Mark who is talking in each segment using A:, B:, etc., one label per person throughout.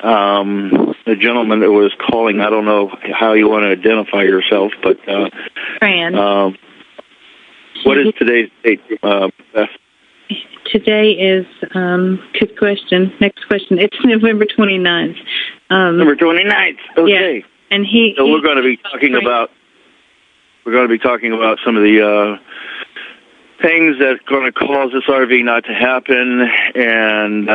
A: the gentleman that was calling, I don't know how you want to identify yourself, but
B: Fran.
A: What is today's date, Beth?
B: Today is, good question. Next question. It's November 29th.
A: November 29th. Okay.
B: Yeah. And
A: we're going to be talking about some of the things that are going to cause this RV not to happen, and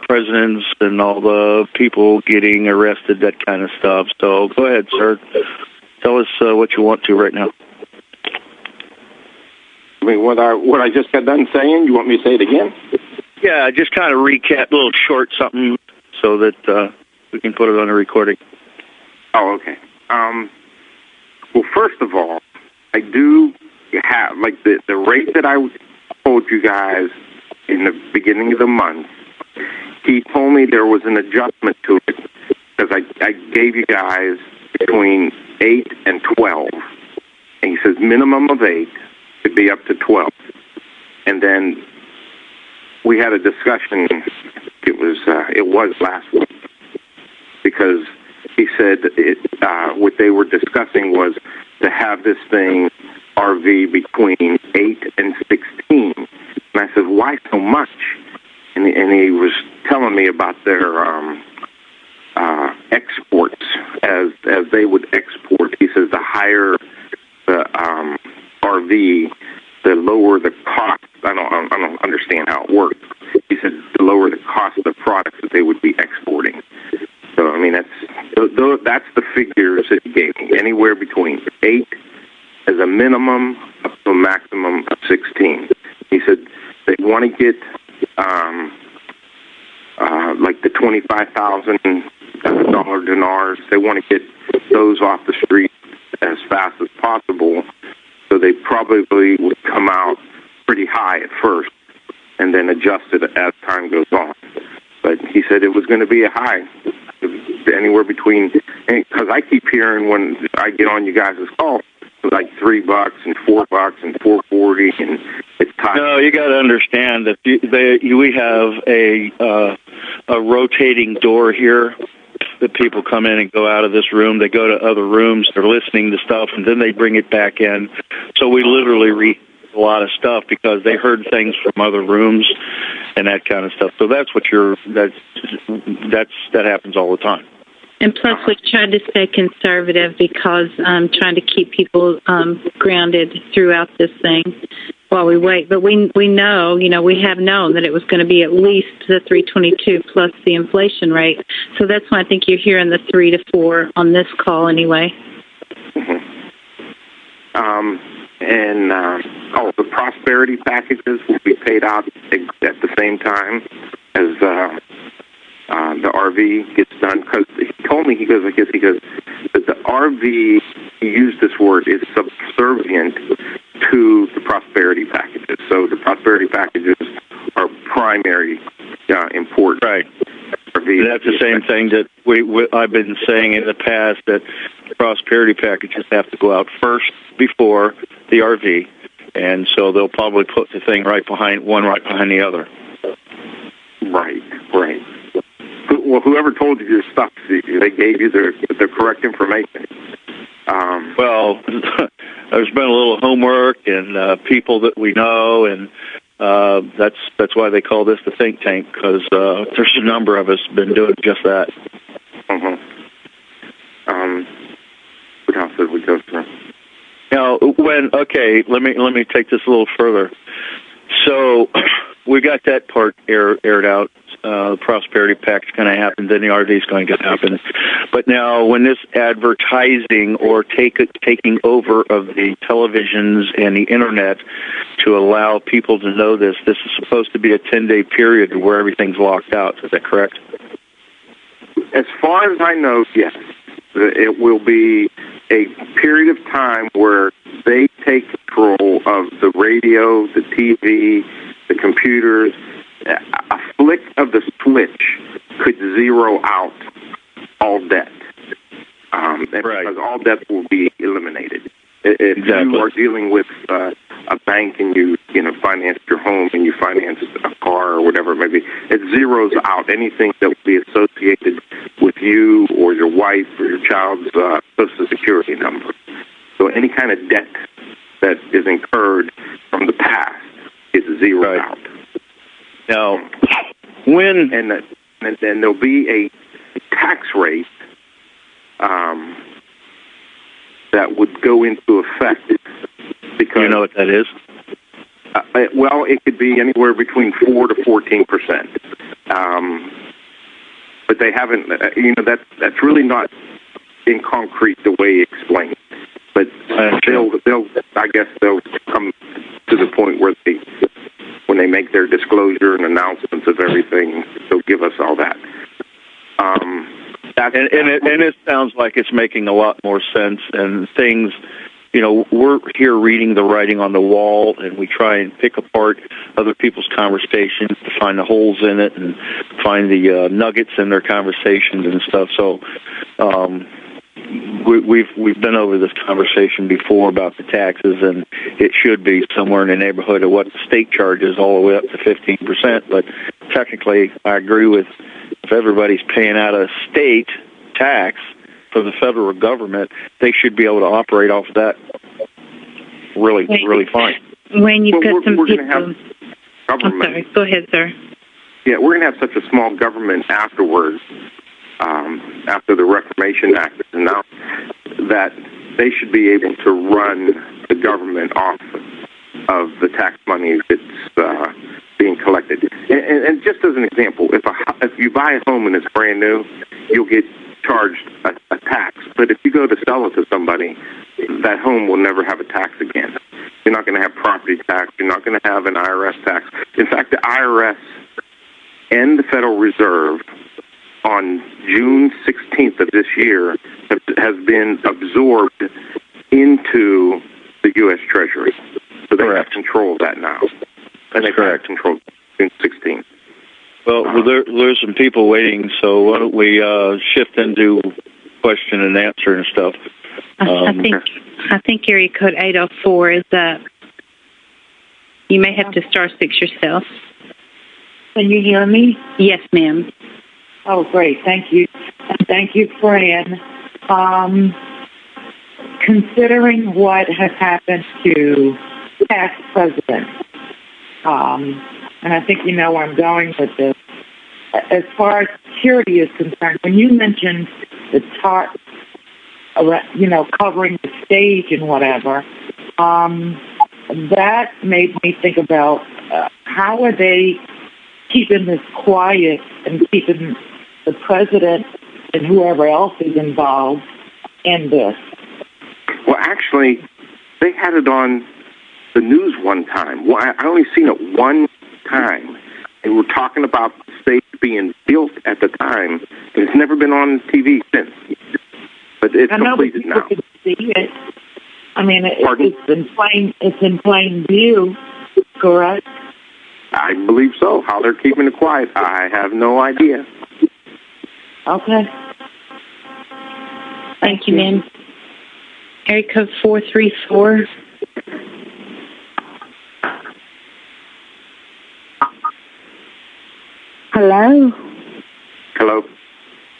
A: presidents and all the people getting arrested, that kind of stuff. So go ahead, sir. Tell us what you want to right now.
C: I mean, what I just got done saying, you want me to say it again?
A: Yeah, just kind of recap, a little short something, so that we can put it on a recording.
C: Oh, okay. Well, first of all, I do have, like, the rate that I told you guys in the beginning of the month. He told me there was an adjustment to it, because I gave you guys between 8 and 12. And he says minimum of 8 could be up to 12. And then we had a discussion. It was last week, because he said what they were discussing was to have this thing RV between 8 and 16. And I said, why so much? And he was telling me about their exports as they would export. He says the higher the RV, the lower the cost. I don't understand how it works. He said the lower the cost of the products that they would be exporting. So I mean that's the figures that he gave me. Anywhere between 8 as a minimum up to a maximum of 16. He said they want to get like the $25,000 dinars. They want to get those off the street as fast as possible. So they probably would come out pretty high at first and then adjust it as time goes on. But he said it was going to be a high, anywhere between, because I keep hearing when I get on you guys' call, like $3 and $4 and $4.40, and it's time.
A: No, you got to understand that we have a rotating door here. That people come in and go out of this room. They go to other rooms. They're listening to stuff, and then they bring it back in. So we literally read a lot of stuff because they heard things from other rooms and that kind of stuff. So that's what that happens all the time.
B: And plus, we tried to stay conservative because I'm trying to keep people grounded throughout this thing while we wait. But we know, we have known that it was going to be at least the 322 plus the inflation rate. So that's why I think you're hearing the 3 to 4 on this call anyway.
C: Mm-hmm. The prosperity packages will be paid out at the same time as the RV gets done, because he told me, he goes that the RV, he used this word, is subservient to the prosperity packages. So the prosperity packages are primary important.
A: Right. That's the same thing that I've been saying in the past, that prosperity packages have to go out first before the RV, and so they'll probably put the thing right behind the other.
C: Right. Well, whoever told you your stuff, they gave you the correct information.
A: Well, there's been a little homework and people that we know, and that's why they call this the think tank, because there's a number of us been doing just that.
C: Mm-hmm. What else did we go through?
A: Now, let me take this a little further. So we got that part aired out. The prosperity pack's going to happen, then the RV is going to happen. But now, when this advertising or taking over of the televisions and the internet to allow people to know this is supposed to be a 10-day period where everything's locked out. Is that correct?
C: As far as I know, yes. It will be a period of time where they take control of the radio, the TV, the computers. A flick of the switch could zero out all debt. Right. Because all debt will be eliminated. If you are dealing with a bank and you financed your home and you financed a car or whatever it may be, it zeroes out anything that would be associated with you or your wife or your child's Social Security number. So any kind of debt that is incurred from the past is zeroed out.
A: Now, when
C: and there'll be a tax rate that would go into effect. Because,
A: you know what that is?
C: Well, it could be anywhere between 4 to 14%. But they haven't. That's really not in concrete the way explained. But they'll I guess they'll come to the point where when they make their disclosure and announcements of everything, they'll give us all that.
A: And it sounds like it's making a lot more sense, and things, we're here reading the writing on the wall, and we try and pick apart other people's conversations to find the holes in it and find the nuggets in their conversations and stuff. So we've been over this conversation before about the taxes, and it should be somewhere in the neighborhood of what the state charges, all the way up to 15%. But technically, I agree with, if everybody's paying out of state tax for the federal government, they should be able to operate off of that really fine.
B: When you've got some people...
C: Have
B: I'm sorry. Go ahead, sir.
C: Yeah, we're going to have such a small government afterwards, after the Reformation Act is announced, that they should be able to run the government off of the tax money that's being collected. And just as an example, if you buy a home and it's brand new, you'll get charged a tax. But if you go to sell it to somebody, that home will never have a tax again. You're not going to have property tax. You're not going to have an IRS tax. In fact, the IRS and the Federal Reserve on June 16th of this year has been absorbed into the U.S. Treasury. So they have control of that now. And they've had control of June 16th.
A: Well, there's some people waiting, so why don't we shift into question and answer and stuff.
B: I think area code 804 is up. You may have to star 6 yourself.
D: Can you hear me?
B: Yes, ma'am.
D: Oh, great. Thank you. And thank you, Fran. Considering what has happened to past presidents, and I think you know where I'm going with this, as far as security is concerned, when you mentioned the tarp, covering the stage and whatever, that made me think about how are they keeping this quiet and keeping the president and whoever else is involved in this?
C: Well, actually, they had it on the news one time. Well, I only seen it one time. And we're talking about the stage being built at the time, and it's never been on TV since. But it's completed now.
D: Can see it. I mean, it's in plain view, correct?
C: I believe so. How they're keeping it quiet, I have no idea.
D: Okay.
B: Thank you, ma'am. Area code 434.
E: Hello?
C: Hello?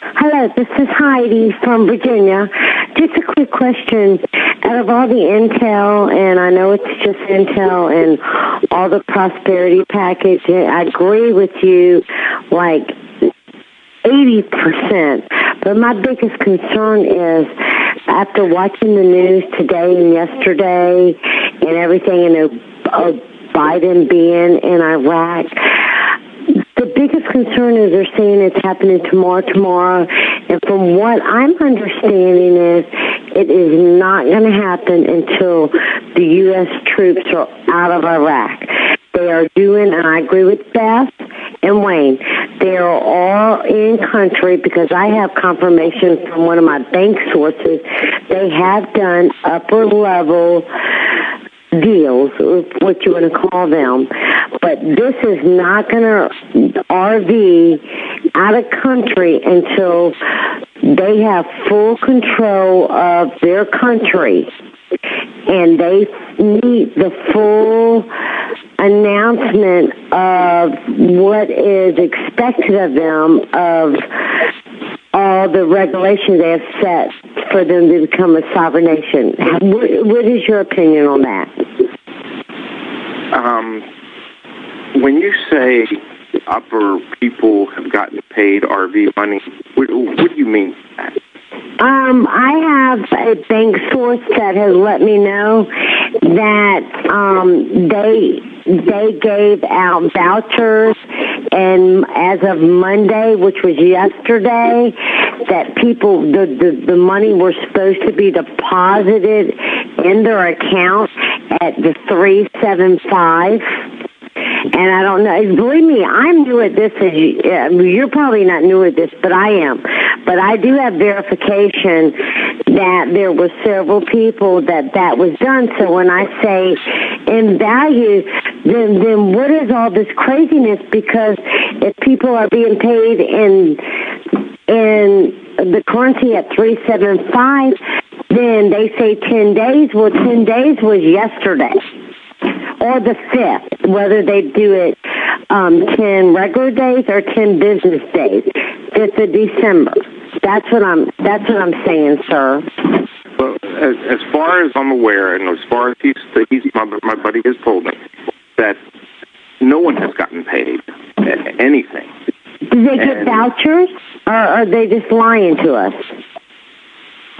E: Hello, this is Heidi from Virginia. Just a quick question. Out of all the intel, and I know it's just intel and all the prosperity package, I agree with you like 80%. But my biggest concern is after watching the news today and yesterday and everything, and Biden being in Iraq, the biggest concern is they're saying it's happening tomorrow. And from what I'm understanding is it is not going to happen until the U.S. troops are out of Iraq. They are doing, and I agree with Beth and Wayne, they are all in country because I have confirmation from one of my bank sources. They have done upper level deals, what you want to call them. But this is not going to RV out of country until they have full control of their country. And they need the full announcement of what is expected of them, of all the regulations they have set for them to become a sovereign nation. What is your opinion on that?
C: When you say upper people have gotten paid RV money, what do you mean by that?
E: I have a bank source that has let me know that they gave out vouchers, and as of Monday, which was yesterday, that people, the money were supposed to be deposited in their account at the 375. And I don't know. Believe me, I'm new at this. You're probably not new at this, but I am. But I do have verification that there were several people that was done. So when I say in value, then what is all this craziness? Because if people are being paid in the currency at 375, then they say 10 days. Well, 10 days was yesterday. Or the 5th, whether they do it 10 regular days or 10 business days, 5th of December. That's what I'm saying, sir.
C: Well, as far as I'm aware, and as far as my buddy has told me, that no one has gotten paid anything.
E: Do they get vouchers, or are they just lying to us?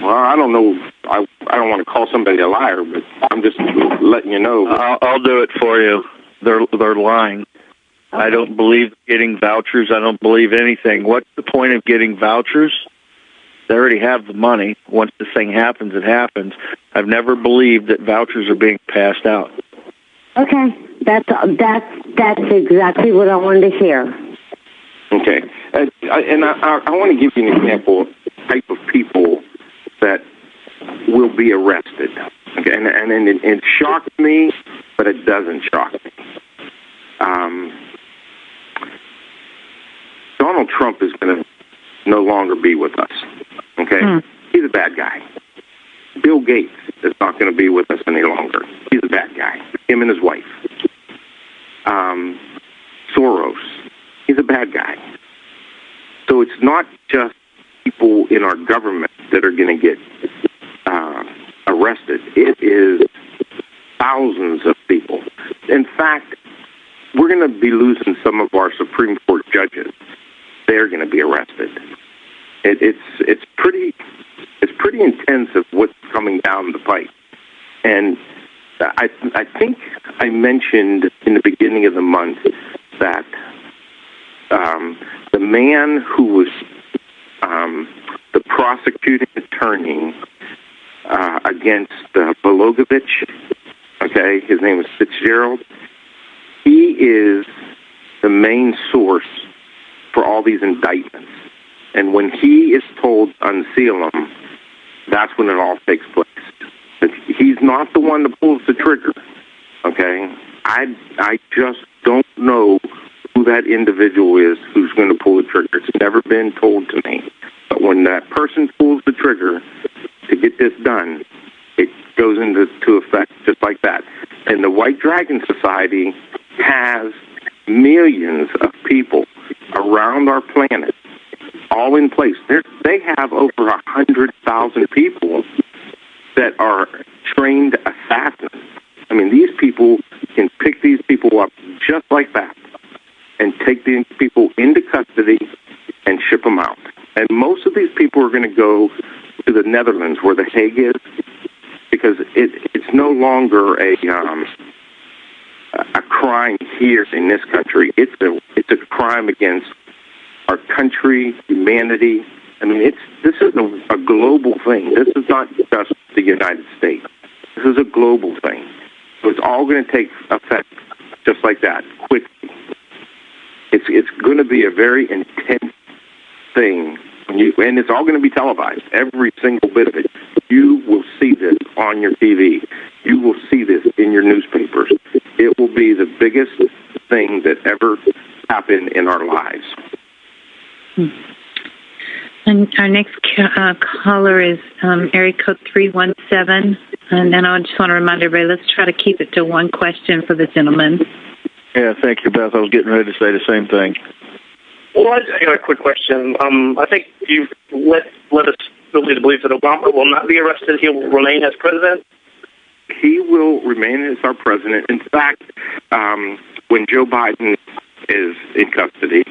C: Well, I don't know. I don't want to call somebody a liar, but I'm just letting you know.
A: I'll do it for you. They're lying. Okay. I don't believe getting vouchers. I don't believe anything. What's the point of getting vouchers? They already have the money. Once this thing happens, it happens. I've never believed that vouchers are being passed out.
E: Okay, that's exactly what I wanted to hear.
C: Okay, and I want to give you an example of the type of people that will be arrested. Okay, and it shocks me, but it doesn't shock me. Donald Trump is going to no longer be with us. Okay, He's a bad guy. Bill Gates is not going to be with us any longer. He's a bad guy. Him and his wife. Soros, he's a bad guy. So it's not just people in our government that are going to get arrested. It is thousands of people. In fact, we're going to be losing some of our Supreme Court judges. They're going to be arrested. It's pretty intense of what's coming down the pipe. And I think I mentioned in the beginning of the month that the man who was the prosecuting attorney against Bogdanovich, okay, his name is Fitzgerald. He is the main source for all these indictments. And when he is told to unseal them, that's when it all takes place. But he's not the one that pulls the trigger, okay? I just don't know who that individual is who's going to pull the trigger. It's never been told to me. But when that person pulls the trigger to get this done, it goes into effect just like that. And the White Dragon Society has millions of people around our planet all in place. They have over 100,000 people that are trained assassins. I mean, these people can pick these people up just like that and take these people into custody and ship them out. And most of these people are going to go to the Netherlands, where The Hague is, because it's no longer a crime here in this country. It's a crime against our country, humanity. I mean, this is a global thing. This is not just the United States. This is a global thing. So it's all going to take effect just like that, quickly. It's going to be a very intense thing, and it's all going to be televised, every single bit of it. You will see this on your TV. You will see this in your newspapers. It will be the biggest thing that ever happened in our lives.
B: And our next caller is area code 317. And then I just want to remind everybody, let's try to keep it to one question for the gentleman.
A: Yeah, thank you, Beth. I was getting ready to say the same thing.
F: Well, I got a quick question. I think you've led us really to believe that Obama will not be arrested. He will remain as president.
C: He will remain as our president. In fact, when Joe Biden is in custody,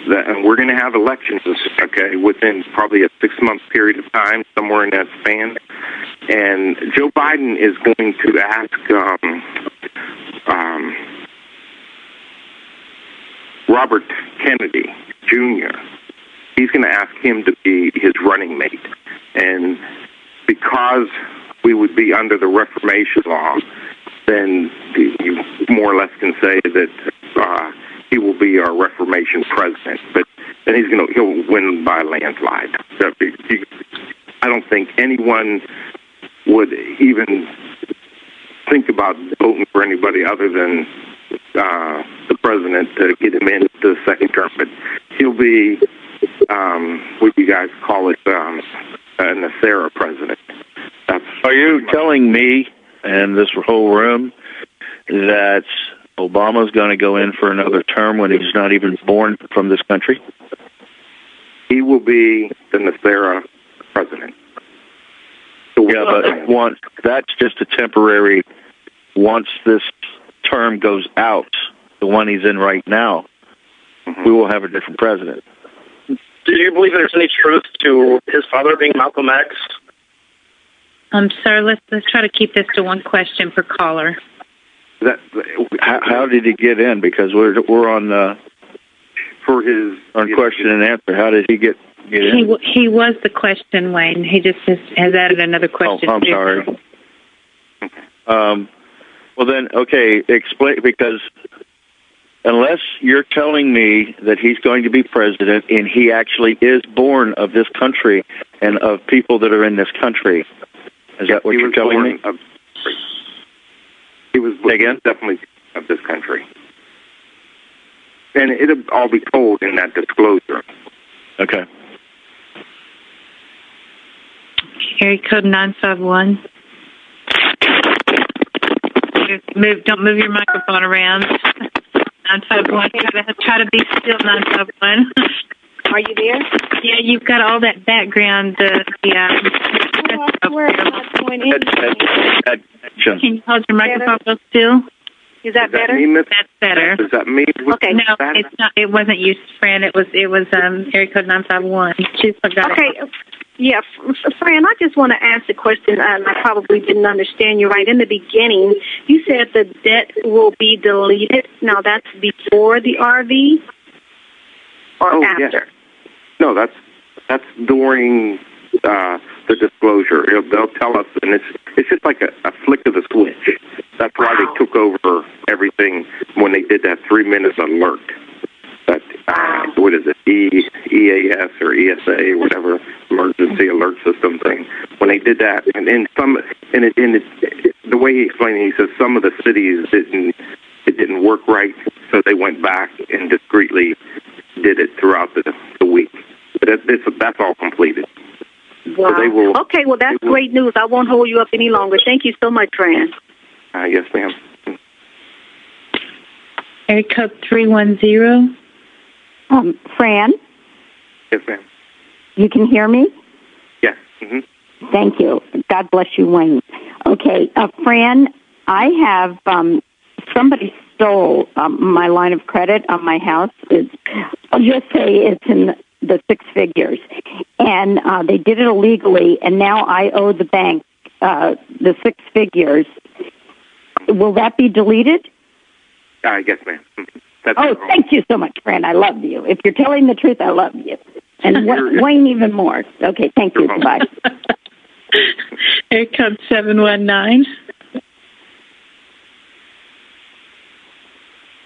C: and we're going to have elections, okay, within probably a 6-month period of time, somewhere in that span. And Joe Biden is going to ask Robert Kennedy Jr., he's going to ask him to be his running mate. And because we would be under the Reformation law, then you more or less can say that he will be our Reformation president. But then he'll win by a landslide. I don't think anyone would even think about voting for anybody other than the president to get him into the second term. But he'll be what you guys call it, a Nacera president.
A: Are you telling me and this whole room that Obama's going to go in for another term when he's not even born from this country?
C: He will be the Nacera president.
A: Yeah, but that's just a temporary. Once this term goes out, the one he's in right now, we will have a different president.
F: Do you believe there's any truth to his father being Malcolm X?
B: Sir, let's try to keep this to one question per caller.
A: How did he get in? Because we're on
C: for his
A: question and answer. How did he get in?
B: He was the question, Wayne. He just has added another question.
A: Oh, I'm sorry. Well then, okay, explain, because unless you're telling me that he's going to be president and he actually is born of this country and of people that are in this country, is that what you're telling me?
C: He was definitely of this country. And it'll all be told in that disclosure.
A: Okay.
B: Area code 951. Don't move your microphone around. 951. Try to be still. 951.
G: Are you there?
B: Yeah, you've got all that background.
G: I swear I'm not doing anything.
B: Can you hold your microphone still?
G: Is that better?
B: That's better.
C: Is that me?
G: Okay.
B: No, it's not. It wasn't you, Fran. It was area code 951. She forgot.
G: Okay. Yeah, Fran, I just want to ask a question, and I probably didn't understand you right. In the beginning, you said the debt will be deleted. Now, that's before the RV or after?
C: Yeah. No, that's during the disclosure. They'll tell us, and it's just like a flick of the switch. That's why they took over everything when they did that 3-minute alert. That what is it, EAS or ESA or whatever, emergency alert system thing. When they did that, and the way he explained it, he says some of the cities didn't work right, so they went back and discreetly did it throughout the week. But that's all completed.
G: Wow.
C: So
G: okay, well, that's great news. I won't hold you up any longer. Thank you so much, Fran.
C: Yes, ma'am.
B: Area code 310.
H: Fran?
C: Yes, ma'am.
H: You can hear me?
C: Yes. Mm-hmm.
H: Thank you. God bless you, Wayne. Okay, Fran, I have somebody stole my line of credit on my house. I'll just say it's in the 6 figures. And they did it illegally, and now I owe the bank the 6 figures. Will that be deleted?
C: Yes, ma'am.
H: Thank you so much, Fran. I love you. If you're telling the truth, I love you. And Wayne even more. Okay, thank you. Bye.
B: Here comes 719.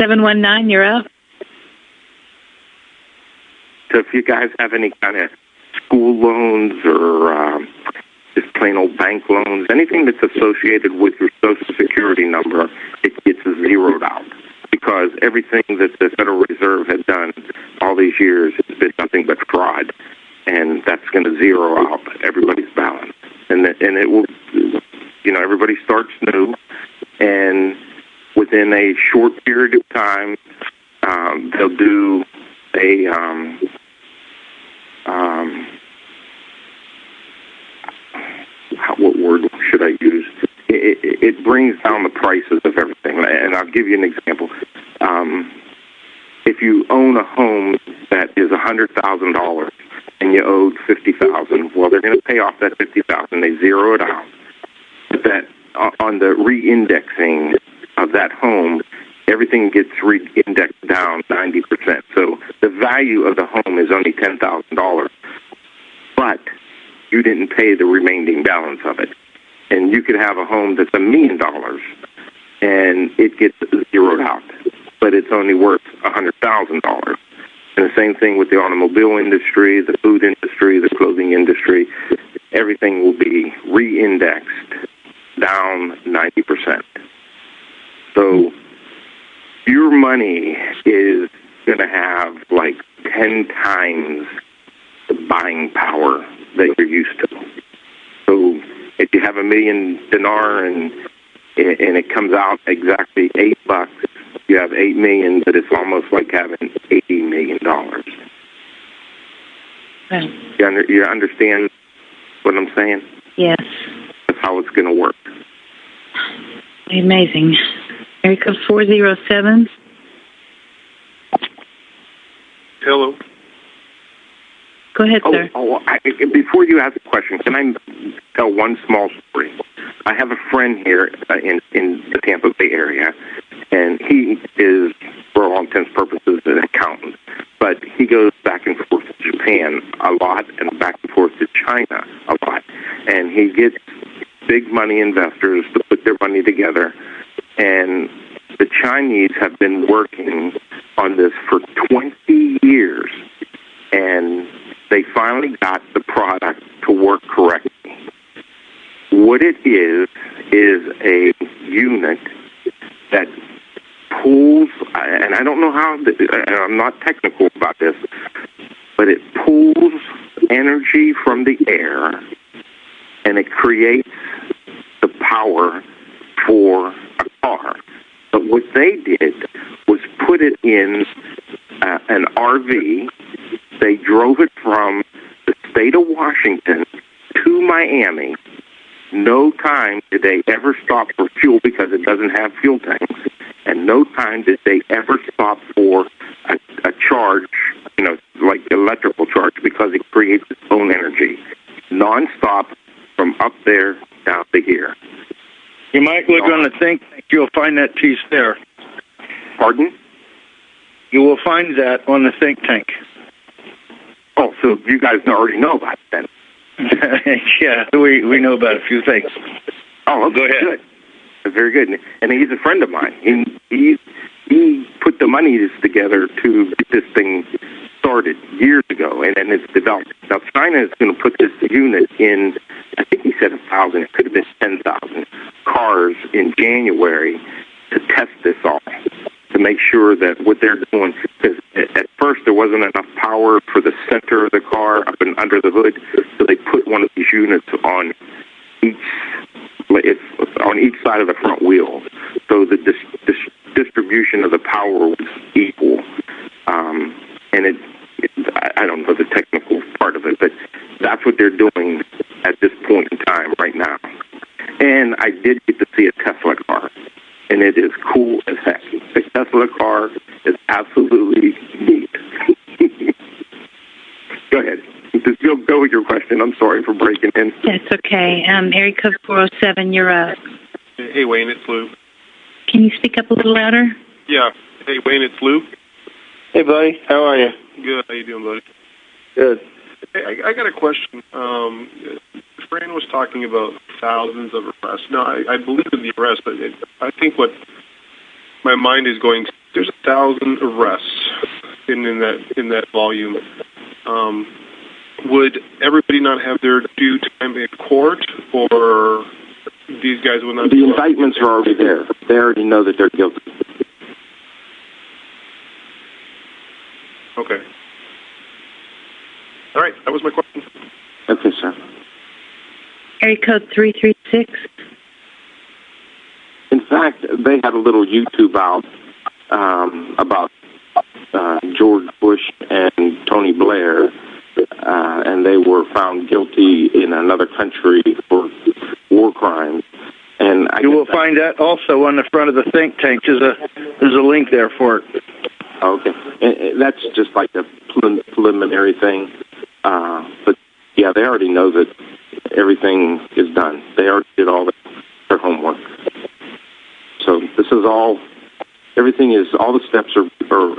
B: 719, you're up.
C: So if you guys have any kind of school loans or just plain old bank loans, anything that's associated with your Social Security number, it gets zeroed out. Because everything that the Federal Reserve has done all these years has been nothing but fraud, and that's going to zero out everybody's balance. And it will, everybody starts new, and within a short period of time, it brings down the prices of everything. And I'll give you an example. If you own a home that is $100,000 and you owed $50,000, well, they're going to pay off that $50,000. They zero it out. But that on the re-indexing of that home, everything gets re-indexed down 90%. So the value of the home is only $10,000, but you didn't pay the remaining balance of it. And you could have a home that's $1 million, and it gets zeroed out, but it's only worth $100,000. And the same thing with the automobile industry, the food industry, the clothing industry. Everything will be re-indexed down 90%. So your money is going to have like 10 times the buying power that you're used to. So if you have $1 million and it comes out exactly $8, you have $8 million, but it's almost like having $80 million.
B: Right.
C: You understand what I'm saying?
B: Yes.
C: That's how it's going to work.
B: Amazing. Area code 407.
I: Hello.
B: Go ahead, sir.
C: Before you ask a question, can I tell one small story? I have a friend here in the Tampa Bay area, and he is, for all intents and purposes, an accountant. But he goes back and forth to Japan a lot and back and forth to China a lot. And he gets big money investors to put their money together. And the Chinese have been working on this for 20 years. And they finally got the product to work correctly. What it is a unit that pulls, and I don't know how, I'm not technical about this, but it pulls energy from the air and it creates the power for a car. But what they did was put it in an RV. They drove it from the state of Washington to Miami. No time did they ever stop for fuel because it doesn't have fuel tanks. And no time did they ever stop for a charge, like electrical charge, because it creates its own energy. Non-stop from up there down to here.
A: You might look on the think tank. You'll find that piece there.
C: Pardon?
A: You will find that on the think tank.
C: Oh, so you guys already know about it then?
A: Yeah, we know about a few things.
C: Oh, okay,
A: go ahead.
C: Good. Very good. And he's a friend of mine. He put the money together to get this thing started years ago, and it's developed. Now, China is going to put this unit in, I think he said 1,000, it could have been 10,000 cars in January to test this all, to make sure that what they're doing, because at first there wasn't enough power for the center of the car up and under the hood, so they put one of these units on each side of the front wheel, so the distribution of the power was equal. And I don't know the technical part of it, but that's what they're doing at this point in time right now. And I did get to see a Tesla car, and it is cool as heck. The Tesla car is absolutely neat. Go ahead. Just go with your question. I'm sorry for breaking in.
B: That's okay. Area code 407, you're up.
I: Hey, Wayne, it's Lou.
B: Can you speak up a little louder?
I: Yeah. Hey, Wayne, it's Lou.
J: Hey, buddy. How are you?
I: Good. How you doing, buddy?
J: Good.
I: Hey, I got a question. Fran was talking about thousands of arrests. Now, I believe in the arrests, but I think what my mind is going, there's 1,000 arrests in that volume. Would everybody not have their due time in court, or these guys would not?
C: The indictments are already there. They already know that they're guilty.
I: Okay. All right, that was my question.
C: Okay, sir.
B: Area code 336.
C: In fact, they had a little YouTube out about George Bush and Tony Blair, and they were found guilty in another country for war crimes. And
A: you will find that also on the front of the think tank. There's a link there for it.
C: Okay, and that's just like a preliminary thing. But yeah, they already know that everything is done. They already did all their homework. So this is all. Everything is. All the steps are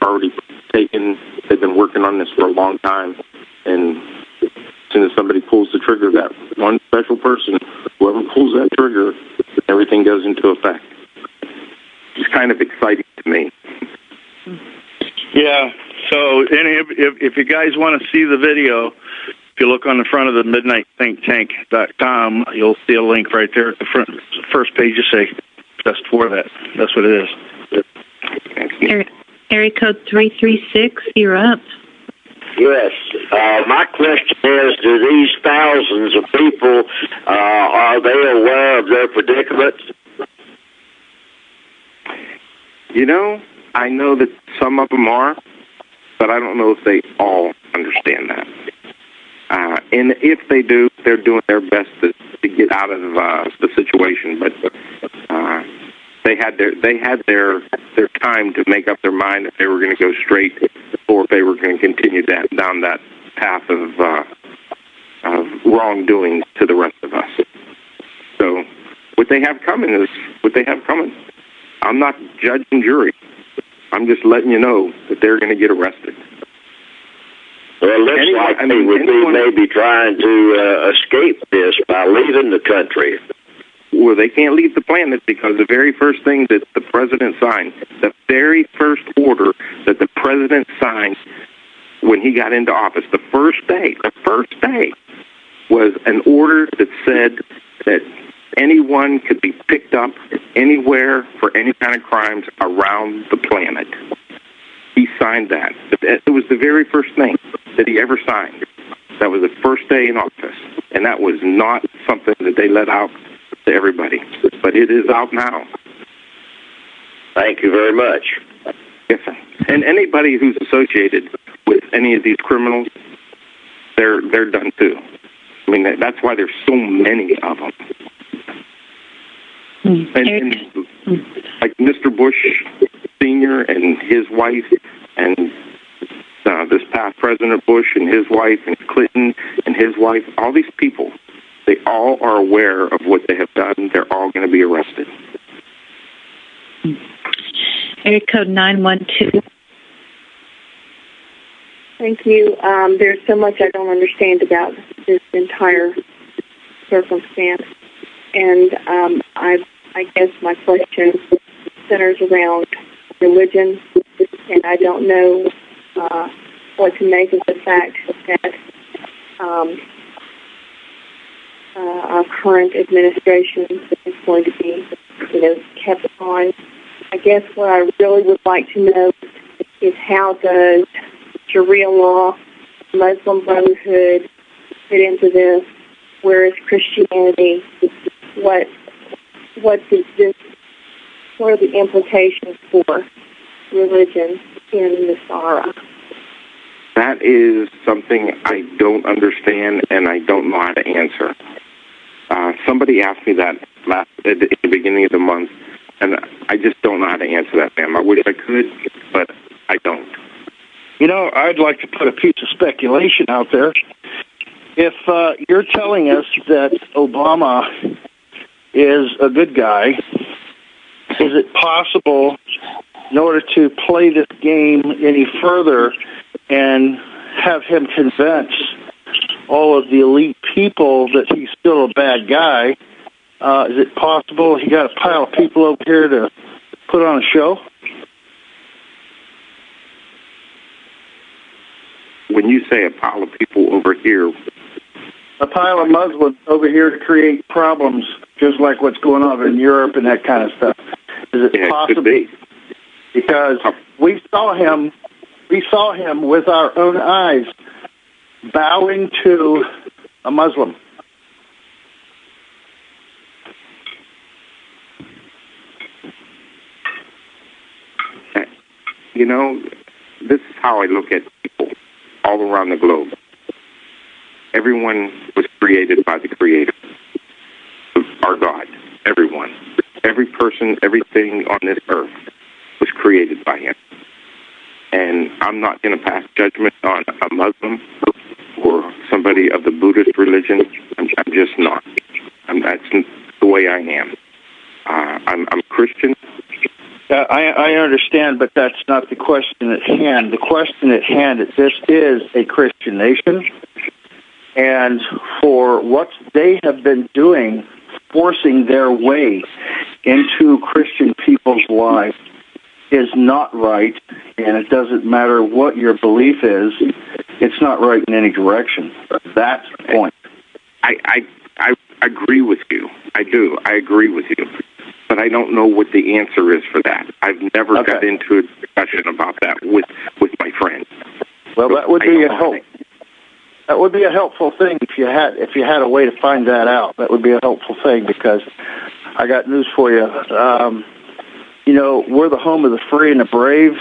C: already taken. They've been working on this for a long time, and as soon as somebody pulls the trigger, that one special person, whoever pulls that trigger, everything goes into effect. It's kind of exciting to me.
A: Yeah. So, if you guys want to see the video, if you look on the front of the midnightthinktank.com, you'll see a link right there at the first page. You say just for that. That's what it is.
B: Area code 336. You're up.
K: Yes. My question is, do these thousands of people, are they aware of their predicament?
C: You know, I know that some of them are, but I don't know if they all understand that. And if they do, they're doing their best to get out of the situation. But they had their time to make up their mind if they were going to go straight or if they were going to continue down that path of wrongdoing to the rest of us. So what they have coming is what they have coming. I'm not judge and jury. I'm just letting you know that they're going to get arrested.
K: Well, it looks like they would be maybe trying to escape this by leaving the country.
C: Well, they can't leave the planet because the very first thing that the president signed, the very first order that the president signed when he got into office, the first day was an order that said that anyone could be picked up anywhere for any kind of crimes around the planet. He signed that. It was the very first thing that he ever signed. That was the first day in office. And that was not something that they let out to everybody. But it is out now.
K: Thank you very much.
C: Yes, sir. And anybody who's associated with any of these criminals, they're done too. I mean, that's why there's so many of them. And like Mr. Bush Sr. and his wife, and this past President Bush and his wife, and Clinton and his wife, all these people, they all are aware of what they have done. They're all going to be arrested.
B: Area code 912.
L: Thank you. There's so much I don't understand about this entire circumstance. And I guess my question centers around religion, and I don't know what to make of the fact that our current administration is going to be, kept on. I guess what I really would like to know is how does Sharia law, Muslim Brotherhood fit into this? Where is Christianity? What does this? What are the implications for religion in Nasara?
C: That is something I don't understand, and I don't know how to answer. Somebody asked me that at the beginning of the month, and I just don't know how to answer that, ma'am. I wish I could, but I don't.
A: I'd like to put a piece of speculation out there. If you're telling us that Obama is a good guy, is it possible, in order to play this game any further and have him convince all of the elite people that he's still a bad guy, is it possible he got a pile of people over here to put on a show?
C: When you say a pile of people over here,
A: a pile of Muslims over here to create problems, just like what's going on in Europe and that kind of stuff. Is it possible?
C: It could be.
A: Because we saw him with our own eyes bowing to a Muslim.
C: This is how I look at people all around the globe. Everyone was created by the Creator, our God. Everyone. every person, everything on this earth was created by him. And I'm not going to pass judgment on a Muslim or somebody of the Buddhist religion. I'm just not. That's the way I am. I'm Christian.
M: I understand, but that's not the question at hand. The question at hand is this is a Christian nation, and for what they have been doing, forcing their way into Christian people's lives is not right, and it doesn't matter what your belief is, it's not right in any direction. That's the point.
C: I agree with you. I do. I agree with you. But I don't know what the answer is for that. I've never got into a discussion about that with my friends.
M: Well, that would be a help. That would be a helpful thing if you had a way to find that out. That would be a helpful thing, because I got news for you. You know, we're the home of the free and the brave.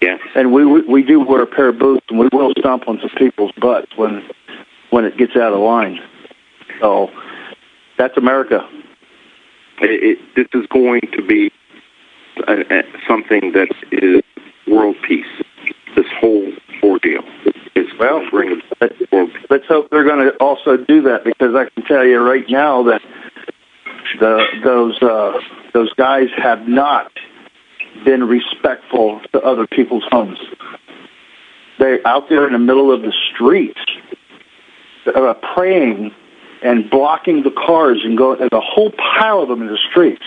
C: Yes.
M: And we do wear a pair of boots, and we will stomp on some people's butts when it gets out of line. So that's America.
C: This is going to be something that is world peace. This whole ordeal is
M: well. Let's hope they're going to also do that, because I can tell you right now that those guys have not been respectful to other people's homes. They're out there in the middle of the streets, praying and blocking the cars, and there's a whole pile of them in the streets.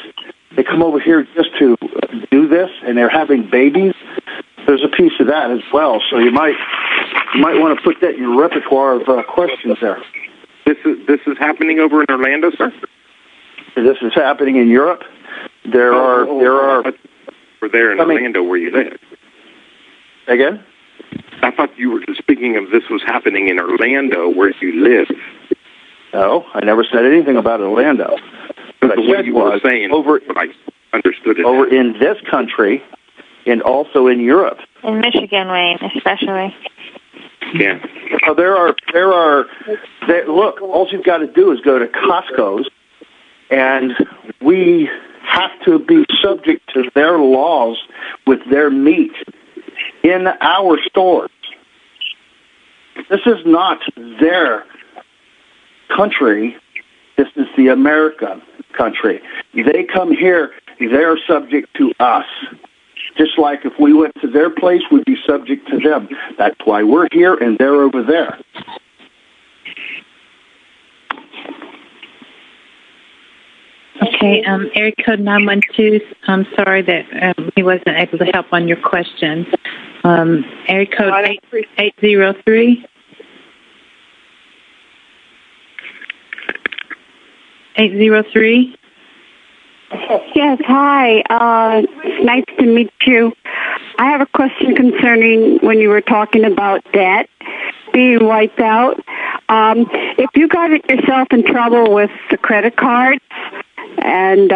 M: They come over here just to do this, and they're having babies. There's a piece of that as well. So you might want to put that in your repertoire of questions there.
C: This is happening over in Orlando, sir?
M: This is happening in Europe. There are.
C: We're there in Orlando where you live.
M: Again?
C: I thought you were speaking of this was happening in Orlando where you live.
M: No, I never said anything about Orlando. What I said was
C: I understood it.
M: Over in this country and also in Europe.
N: In Michigan, Wayne, especially.
C: Yeah.
M: So look, all you've got to do is go to Costco's, and we have to be subject to their laws with their meat in our stores. This is not their country. This is the American country. They come here, they're subject to us. Just like if we went to their place, we'd be subject to them. That's why we're here and they're over there.
B: Okay, area code 912. I'm sorry that he wasn't able to help on your question. Area code 803. 803.
H: Yes, hi. Nice to meet you. I have a question concerning when you were talking about debt being wiped out. If you got yourself in trouble with the credit cards and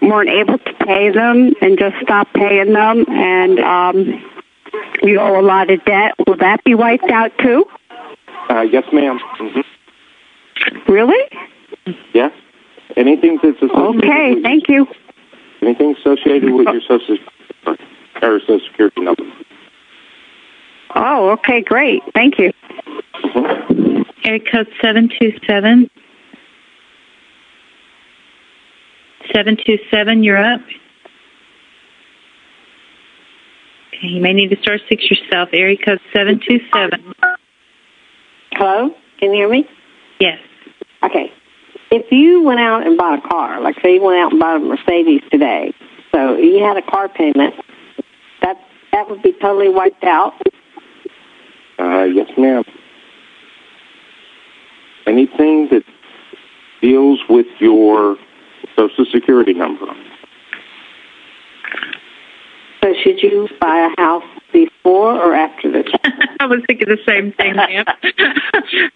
H: weren't able to pay them and just stopped paying them, and you owe a lot of debt, will that be wiped out too?
C: Yes, ma'am. Mm-hmm.
H: Really?
C: Yes. Anything that's associated
H: okay, thank you.
C: Anything associated with your Social Security number.
H: Oh, okay, great. Thank you.
C: Mm-hmm.
B: Area code 727. 727, you're up. Okay, you may need to star 6 yourself. Area code 727.
O: Hello? Can you hear me?
B: Yes.
O: Okay. If you went out and bought a car, like say you went out and bought a Mercedes today, so you had a car payment, that would be totally wiped out?
C: Yes, ma'am. Anything that deals with your Social Security number.
O: So should you buy a house before or after this?
B: I was thinking the same thing, ma'am.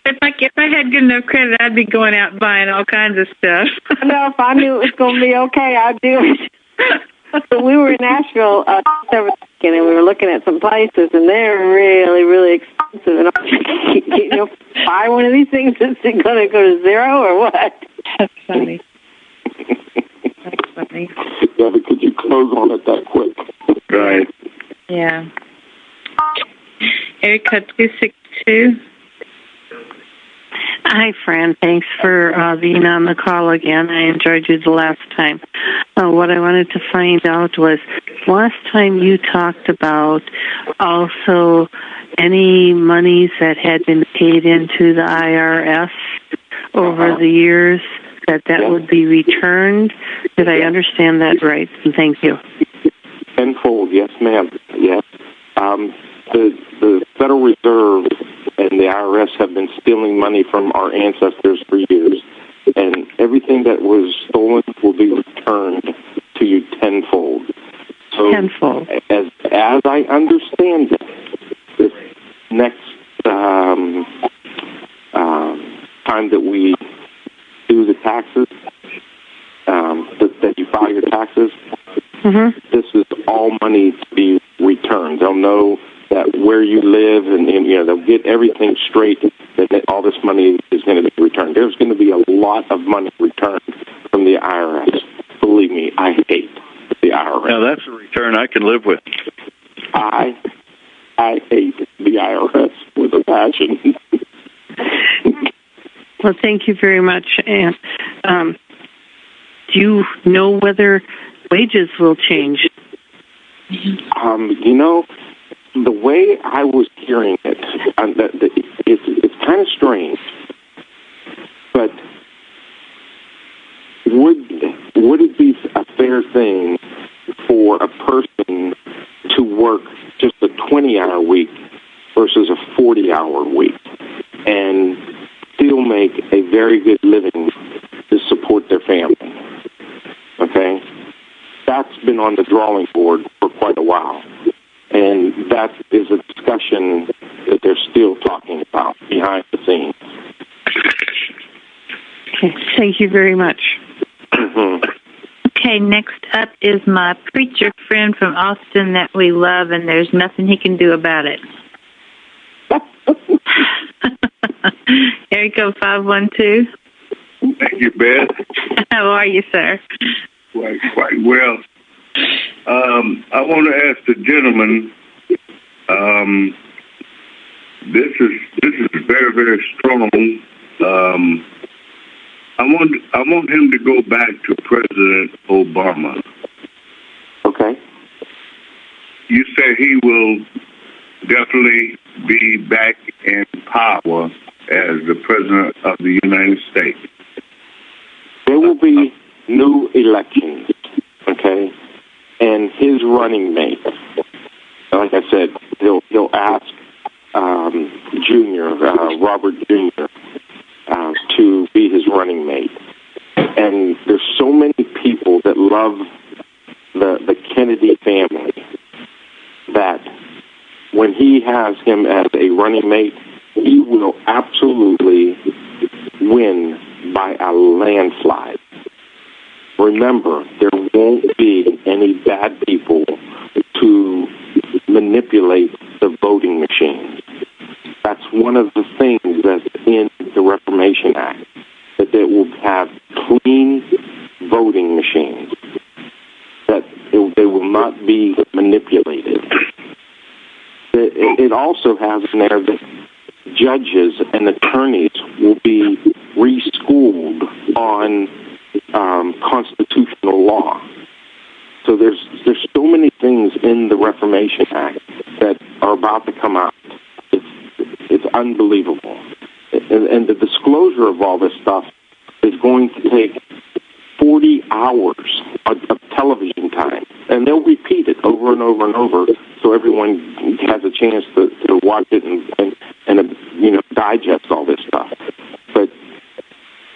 B: If I had good enough credit, I'd be going out and buying all kinds of stuff.
O: No, if I knew it was going to be okay, I'd do it. So we were in Nashville over the weekend, and we were looking at some places, and they're really, really expensive. And I'm buy one of these things, is it going to go to zero or what?
B: That's funny.
D: Definitely.
C: Yeah, but could you close on it that quick?
A: Right.
B: Yeah. Area code 262.
P: Hi, Fran. Thanks for being on the call again. I enjoyed you the last time. What I wanted to find out was, last time you talked about also any monies that had been paid into the IRS over the years, that would be returned. Did I understand that right? And thank you.
C: Tenfold, yes, ma'am. Yes. The Federal Reserve and the IRS have been stealing money from our ancestors for years, and everything that was stolen will be returned to you tenfold. So,
P: tenfold.
C: As I understand it, this next time that we do the taxes, that you file your taxes, this is all money to be returned. They'll know that where you live, and they'll get everything straight, that all this money is going to be returned. There's going to be a lot of money returned from the IRS. Believe me, I hate the IRS.
A: Now, that's a return I can live with.
C: I hate the IRS with a passion.
P: Well, thank you very much. And do you know whether wages will change?
C: The way I was hearing it, it's kind of strange. But would it be a fair thing for a person to work just a 20-hour week versus a 40-hour week and still make a very good living to support their family? Okay? That's been on the drawing board for quite a while. And that is a discussion that they're still talking about behind the scenes.
P: Okay, thank you very much.
B: Okay, next up is my preacher friend from Austin that we love, and there's nothing he can do about it. Area code 512.
Q: Thank you, Beth.
B: How are you, sir?
Q: Quite well. I want to ask the gentleman. This is very, very strong. I want him to go back to President Obama.
C: Okay.
Q: You say he will definitely be back in power as the President of the United States.
C: There will be new elections, okay? And his running mate, like I said, he'll ask Robert Jr. To be his running mate. And there's so many people that love the Kennedy family that when he has him as a running mate, he will absolutely win by a landslide. Remember, there won't be any bad people to manipulate the voting machines. That's one of the things that's in the Reformation Act, that they will have clean voting machines, that they will not be manipulated. It also has in there that judges and attorneys will be reschooled on constitutional law. So there's so many things in the Reformation Act that are about to come out. It's unbelievable. And the disclosure of all this stuff is going to take 40 hours of television time. And they'll repeat it over and over and over so everyone has a chance to watch it and digest all this stuff. But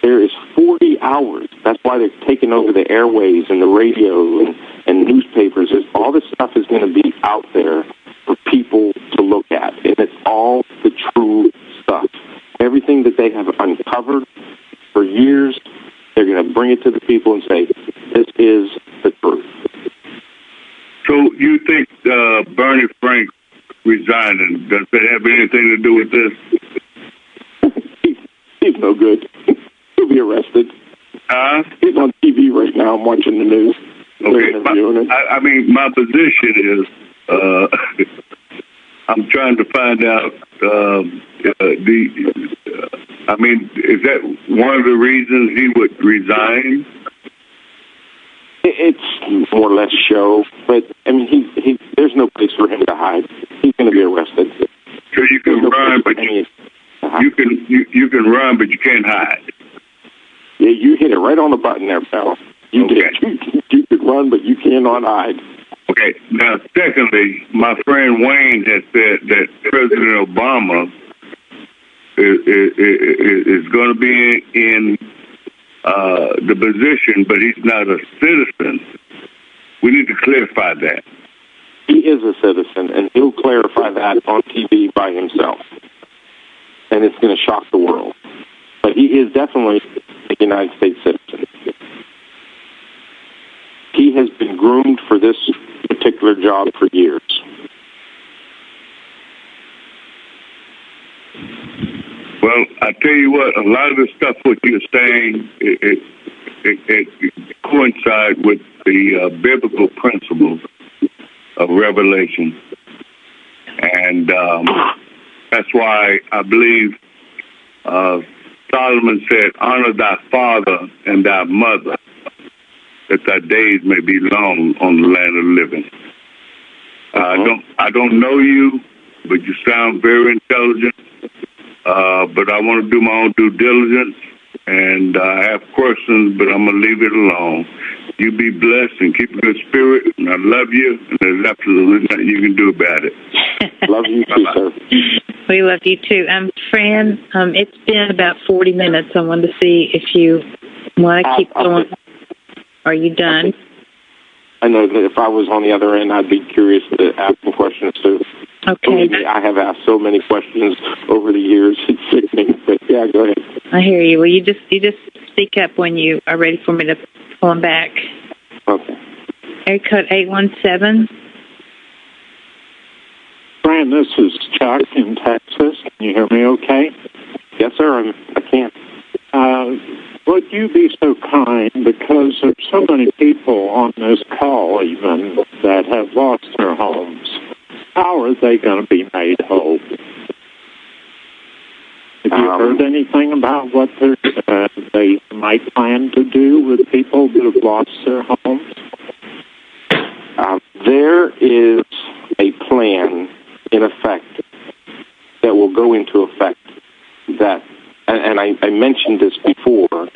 C: there is 40 hours. That's why they're taking over the airways and the radio and newspapers. All this stuff is going to be out there for people to look at. And it's all the true stuff. Everything that they have uncovered for years, they're going to bring it to the people and say, this is the truth.
Q: So you think Bernie Frank resigning, does it have anything to do with this?
C: He's no good. He'll be arrested. He's on TV right now. I'm watching the news.
Q: Okay, my position is, I'm trying to find out, is that one of the reasons he would resign?
C: It's more or less show, but I mean, he there's no place for him to hide. He's going to be arrested.
Q: So you can run, but you can run, but you can't hide.
C: Yeah, you hit it right on the button there, pal. You could run, but you cannot hide.
Q: Okay. Now, secondly, my friend Wayne has said that President Obama is going to be in the position, but he's not a citizen. We need to clarify that.
C: He is a citizen, and he'll clarify that on TV by himself. And it's going to shock the world. But he is definitely a United States citizen. He has been groomed for this particular job for years.
Q: Well, I tell you what, a lot of the stuff what you're saying, it coincides with the biblical principles of Revelation. And that's why I believe Solomon said, honor thy father and thy mother, that thy days may be long on the land of the living. I don't know you, but you sound very intelligent. But I want to do my own due diligence, and I have questions, but I'm going to leave it alone. You be blessed and keep a good spirit, and I love you, and there's absolutely nothing you can do about it.
C: Love you too, sir.
B: We love you too. Fran, it's been about 40 minutes. I wanted to see if you want to keep going. Are you done?
C: I know that if I was on the other end, I'd be curious to ask some questions too.
B: Okay.
C: I have asked so many questions over the years. It's sickening, but yeah, go ahead.
B: I hear you. Well, you just speak up when you are ready for me to pull them back.
C: Okay.
B: Area code 817.
R: Fran, this is Chuck in Texas. Can you hear me okay?
C: Yes, sir, I can.
R: Would you be so kind, because there's so many people on this call even that have lost their homes. How are they going to be made whole? Have you heard anything about what they might plan to do with people that have lost their homes?
C: There is a plan in effect that will go into effect that, and I mentioned this before,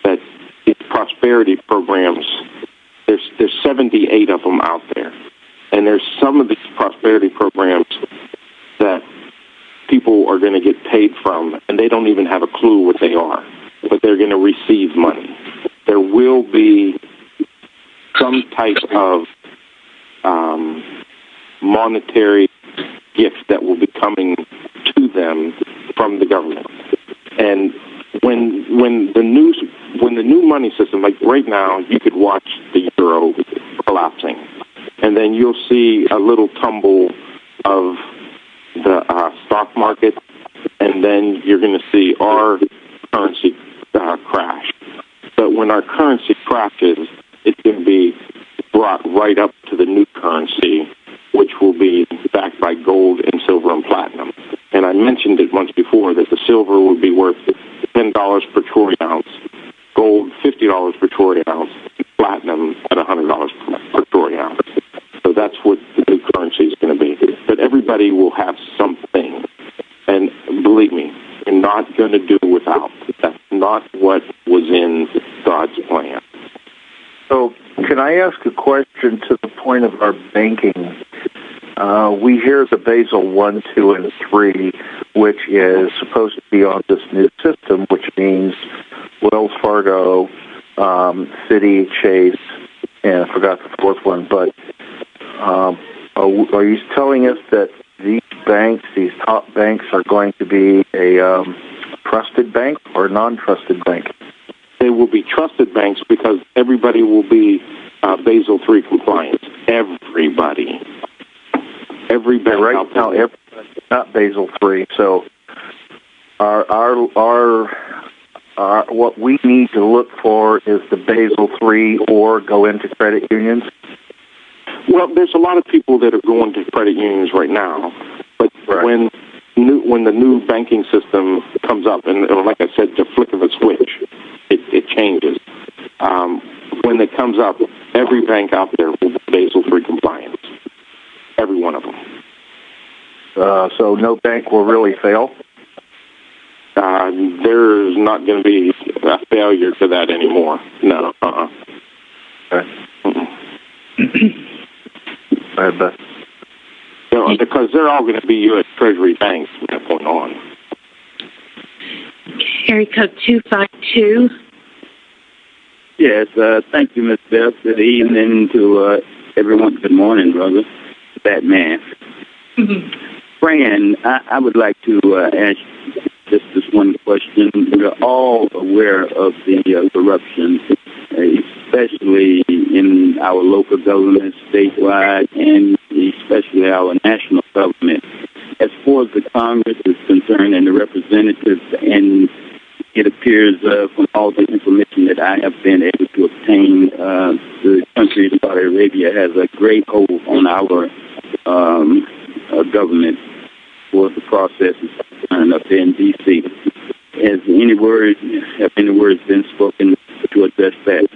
C: that these prosperity programs, there's 78 of them out there. And there's some of these prosperity programs that people are going to get paid from, and they don't even have a clue what they are, but they're going to receive money. There will be some type of monetary gift that will be coming to them from the government. And when the new money system, like right now, you could watch the euro collapsing, and then you'll see a little tumble of the stock market, and then you're going to see our currency crash. But when our currency crashes, it's going to be brought right up to the new currency, which will be backed by gold and silver and platinum. And I mentioned it once before that the silver would be worth $10 per troy ounce, gold $50 per troy ounce, platinum at $100 per troy ounce. So that's what the new currency is going to be. But everybody will have something. And believe me, you're not going to do without. That's not what was in God's plan.
M: So can I ask a question to the point of our banking? We hear the Basel 1, 2, and 3, which is supposed to be on this new system, which means Wells Fargo, Citi, Chase, and I forgot the fourth one. But are you telling us that these banks, these top banks, are going to be a trusted bank or non-trusted bank?
C: They will be trusted banks because everybody will be Basel III compliant. Everybody. Every bank
M: right now, everybody's not Basel III. So our what we need to look for is the Basel III or go into credit unions?
C: Well, there's a lot of people that are going to credit unions right now, but when the new banking system comes up, and like I said, the flick of a switch, it changes. When it comes up, every bank out there will be Basel III compliant. Every one of them.
M: So no bank will really fail?
C: There's not going to be a failure to that anymore. No. Because they're all going to be U.S. Treasury banks from that point on.
B: Area code 252.
S: Yes, thank you, Ms. Beth. Good evening to everyone. Good morning, brother. Batman. Fran, I would like to ask just this one question. We're all aware of the corruption, especially in our local government, statewide, and especially our national government. As far as the Congress is concerned and the representatives, and it appears from all the information that I have been able to obtain, the country of Saudi Arabia has a great hold on our government for the process up there in D.C. Have any words been spoken to address that?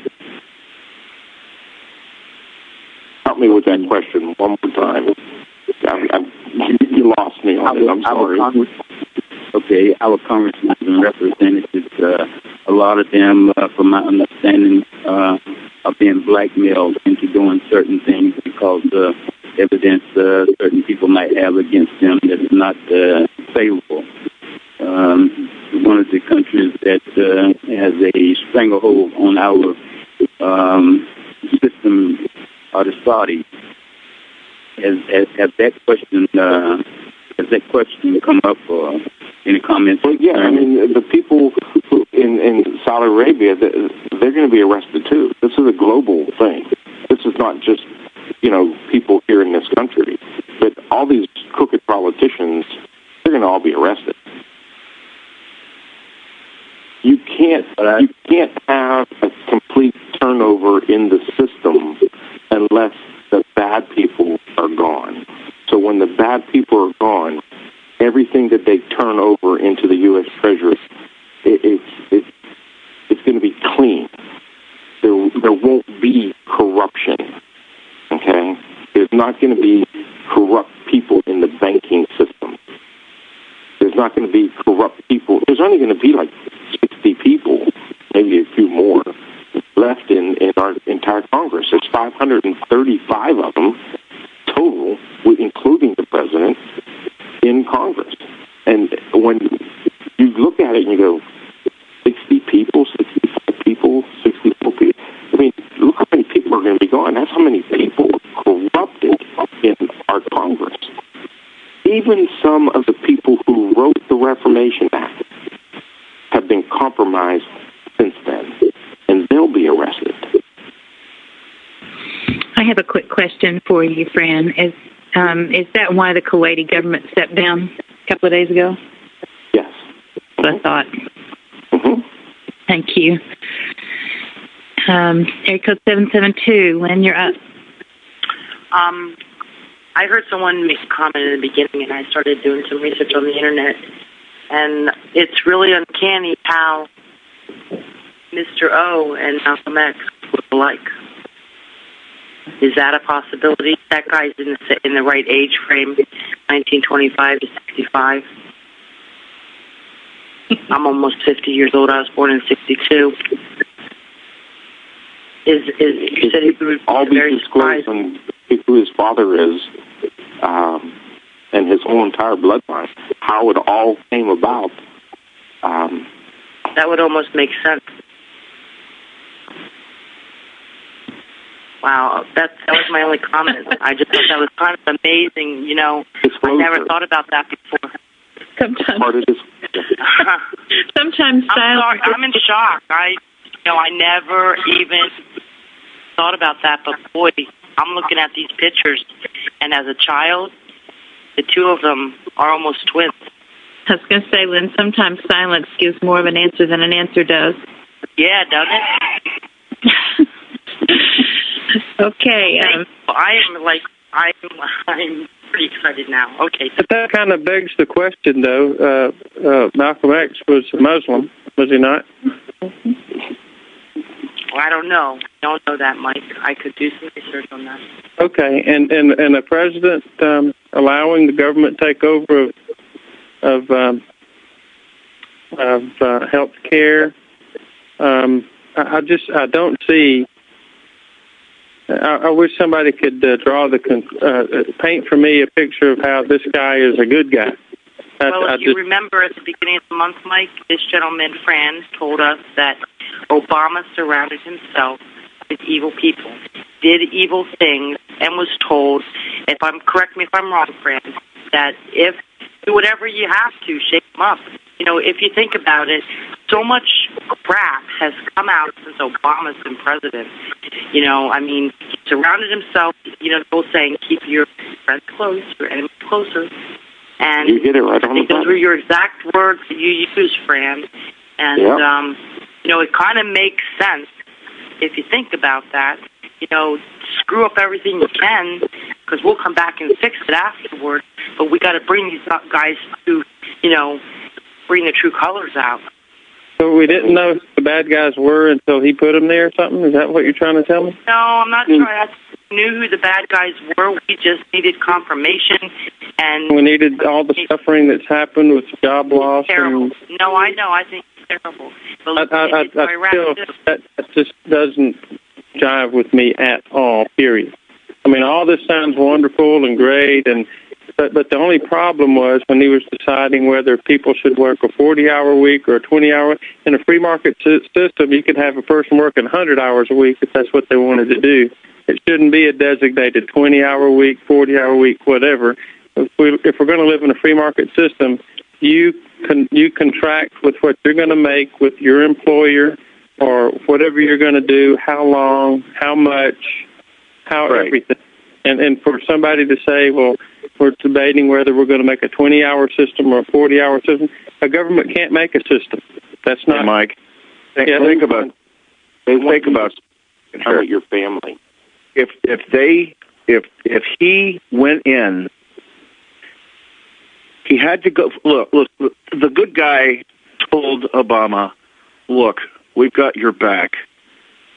C: Help me with that question one more time. You lost me on it. I'm sorry.
S: Our congressmen and representatives, a lot of them, from my understanding, are being blackmailed into doing certain things because the evidence certain people might have against them that is not favorable. One of the countries that has a stranglehold on our system are the Saudis. Has that question come up, or any comments?
C: Well, yeah, I mean, the people in Saudi Arabia, they're going to be arrested too. This is a global thing. This is not just, people here in this country, but all these crooked politicians, they're going to all be arrested. You can't have a complete turnover in the system unless the bad people are gone. So when the bad people are gone, everything that they turn over into the U.S. Treasury, it's going to be clean. There won't be corruption. Okay, there's not going to be corrupt people in the banking system. There's not going to be corrupt people. There's only going to be like 60 people, maybe a few more, left in our entire Congress. There's 535 of them total, including the president, in Congress. And when you look at it and you go, 60 people, 65 people, 64 people, I mean, look how many people are going to be gone. That's how many people are corrupted in our Congress. Even some of the people who wrote the Reformation Act have been compromised since then, and they'll be arrested.
B: I have a quick question for you, Fran. Is that why the Kuwaiti government stepped down a couple of days ago?
C: Yes.
B: That's what I thought.
C: Mm-hmm.
B: Thank you. Area code 772. Lynn, you're up.
T: I heard someone make a comment in the beginning, and I started doing some research on the internet, and it's really uncanny how Mr. O and Malcolm X look alike. Is that a possibility? That guy's in the right age frame, 1925 to 65. I'm almost 50 years old. I was born in 62. You said he would
C: all be
T: very
C: disclosed on who his father is, and his whole entire bloodline, how it all came about.
T: That would almost make sense. Wow, that was my only comment. I just thought that was kind of amazing. I never thought about that before.
B: Sometimes
T: I'm sorry. I'm in shock. I never even thought about that. But boy, I'm looking at these pictures, and as a child, the two of them are almost twins.
B: I was going to say, Lynn, sometimes silence gives more of an answer than an answer does.
T: Yeah, doesn't it?
B: Okay.
T: I'm pretty excited now. Okay.
J: But that kind of begs the question, though. Malcolm X was a Muslim, was he not?
T: Well, I don't know. I don't know that, Mike. I could do some research on that.
J: Okay, and a president allowing the government take over of health care. I don't see. I wish somebody could paint for me a picture of how this guy is a good guy.
T: If you remember at the beginning of the month, Mike, this gentleman, Fran, told us that Obama surrounded himself with evil people, did evil things, and was told, correct me if I'm wrong, Fran, that if do whatever you have to, shake them up. You know, if you think about it, so much crap has come out since Obama's been president. You know, I mean, he surrounded himself, the old saying, keep your friends close, your enemies closer. And
C: you hit it right on the
T: those were your exact words that you used, Fran. And, it kind of makes sense if you think about that. Screw up everything you can, because we'll come back and fix it afterward. But we got to bring these guys to, bring the true colors out.
J: So we didn't know who the bad guys were until he put them there or something? Is that what you're trying to tell me?
T: No, I'm not trying. I knew who the bad guys were. We just needed confirmation. And
J: we needed all the suffering that's happened with job loss.
T: Terrible. No, I know. I think it's terrible.
J: I feel that just doesn't jive with me at all, period. I mean, all this sounds wonderful and great, but the only problem was when he was deciding whether people should work a 40-hour week or a 20-hour. In a free market system, you could have a person working 100 hours a week if that's what they wanted to do. It shouldn't be a designated 20-hour week, 40-hour week, whatever. If we're going to live in a free market system, you contract with what you're going to make with your employer or whatever you're going to do, how long, how much, everything. And for somebody to say, well, we're debating whether we're going to make a 20-hour system or a 40-hour system, a government can't make a system. That's not...
C: Hey, Mike, think about your family.
A: If he went in, he had to go. Look. The good guy told Obama, "Look, we've got your back,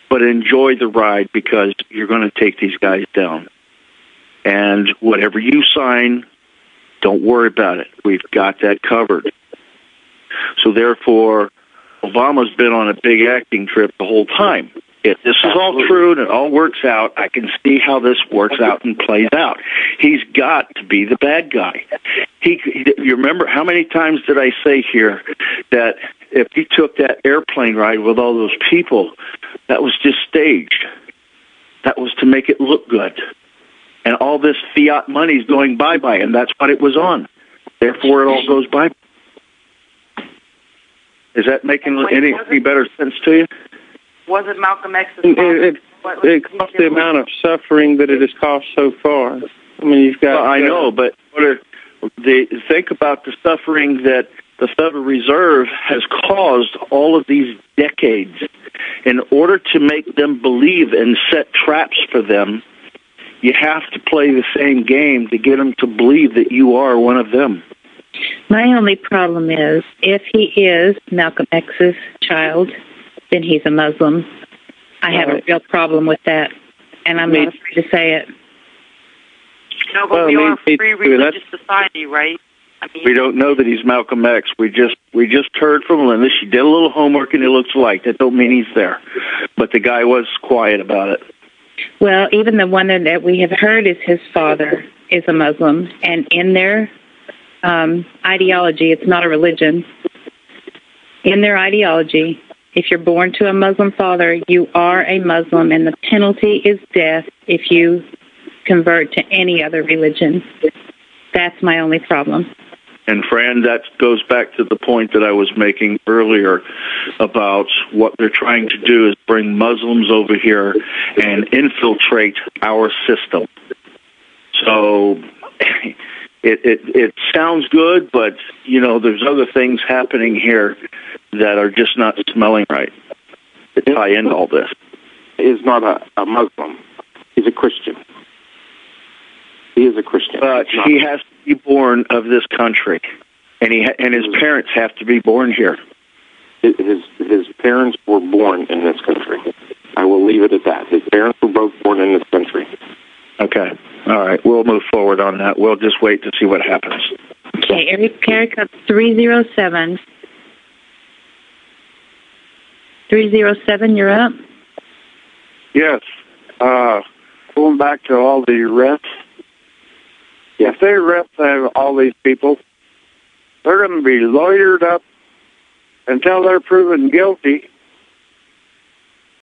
A: but enjoy the ride because you're going to take these guys down. And whatever you sign, don't worry about it. We've got that covered." So therefore, Obama's been on a big acting trip the whole time. If this is all true and it all works out, I can see how this works out and plays out. He's got to be the bad guy. You remember how many times did I say here that if he took that airplane ride with all those people, that was just staged. That was to make it look good. And all this fiat money is going bye-bye, and that's what it was on. Therefore, it all goes bye. Is that making any better sense to you?
T: Was it Malcolm X's fault?
J: It cost the amount of suffering that it has cost so far. I mean, you've got...
A: Well, I know, but think about the suffering that the Federal Reserve has caused all of these decades. In order to make them believe and set traps for them, you have to play the same game to get them to believe that you are one of them.
B: My only problem is, if he is Malcolm X's child, then he's a Muslim. I have a real problem with that, and I'm not afraid to say it.
T: No, but we are a free religious society, right?
A: We don't know that he's Malcolm X. We just heard from Linda. She did a little homework, and it looks like. That don't mean he's there. But the guy was quiet about it.
B: Well, even the one that we have heard is his father is a Muslim, and in their ideology, it's not a religion. In their ideology, if you're born to a Muslim father, you are a Muslim, and the penalty is death if you convert to any other religion. That's my only problem.
A: And Fran, that goes back to the point that I was making earlier about what they're trying to do is bring Muslims over here and infiltrate our system. So it sounds good, but there's other things happening here that are just not smelling right to tie into all this.
C: He's not a Muslim. He's a Christian. He is a Christian.
A: But he has to be born of this country, and his parents have to be born here.
C: His parents were born in this country. I will leave it at that. His parents were both born in this country.
A: Okay. All right. We'll move forward on that. We'll just wait to see what happens.
B: Okay. Area code 307. 307, you're up.
U: Yes. Going back to all the arrests. If they arrest all these people, they're going to be lawyered up until they're proven guilty,